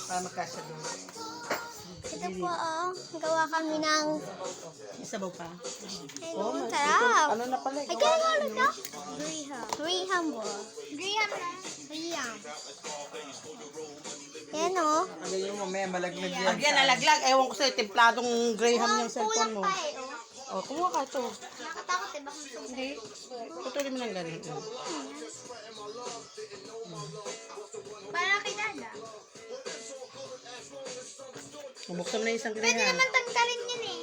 Para magkasya doon. Ito po, gawa kami ng... May sabaw pa. Ayun, sarap. Ano na pala? Ay, kaya nga na? Graham. Graham po. Graham na. Graham. Yan o. Ano yung mamaya malaglag yan? Pag yan nalaglag, ewan ko sa'yo, templadong Graham yung cellphone mo. Kulang pa eh. O, kumuha ka ito. Nakatakot eh, baka Hindi. Putulin mo ng ganito. para kilala. Bubuksan mo na isang Pwede Graham. naman tanggalin yan eh.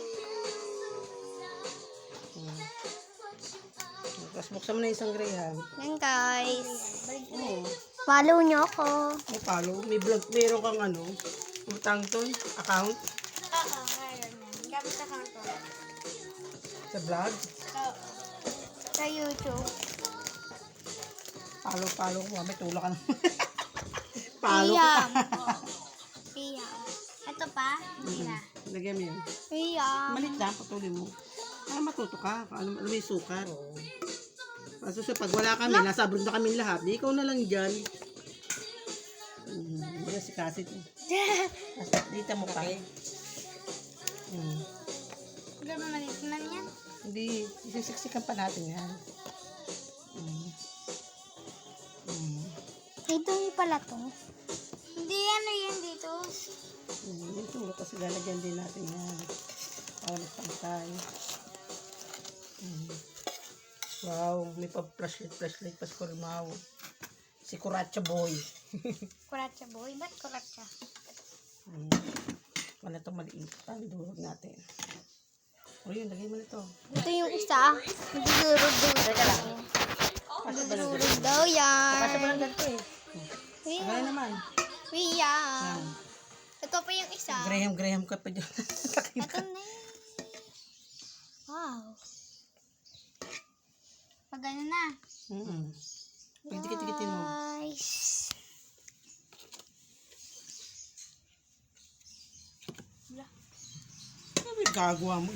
Tapos buksan mo na isang Graham. Yan guys. Oo. Follow nyo ako. May follow. May vlog. Meron kang ano. Utang to. Account. Oo, meron yan. Gamit account ko. Sa vlog. Sa YouTube. Follow ko. May tulak ka na. Follow Riyam. ka. Riyam. Ito pa? Hindi na. Lagyan mo yun. Riyam. Malit lang. Patuloy mo. Para matuto ka. Alam mo yung sukat. Kaso siya, pag wala kami, nasa abroad na kami lahat, di ikaw na lang dyan. Hindi si Kasit. Dito mo pa. Huwag mo malit man yan. Hindi, isisiksikan pa natin yan. Ito yung pala to. Hindi ano yan dito. Ito, kasi lalagyan din natin yan. Para magpantay. Wow, may pa-flashlight pa si Kurimaw. Si Kuratsa Boy. Kuratsa boy. Ba't kuratsa? Wala itong maliit. Pandurog natin. O yun, lagay mo na ito. Ito yung isa. Magdudurog-durog. Teka lang. Magdudurog daw yan. Kasi mo lang ganito eh. Gano'n naman. Riyam. Ito pa yung isa. Graham ka pa dyan. Ito na yun. Wow. Pag ano na. Pagdikit-dikitin mo. Nice. Ano yung gagawa mo?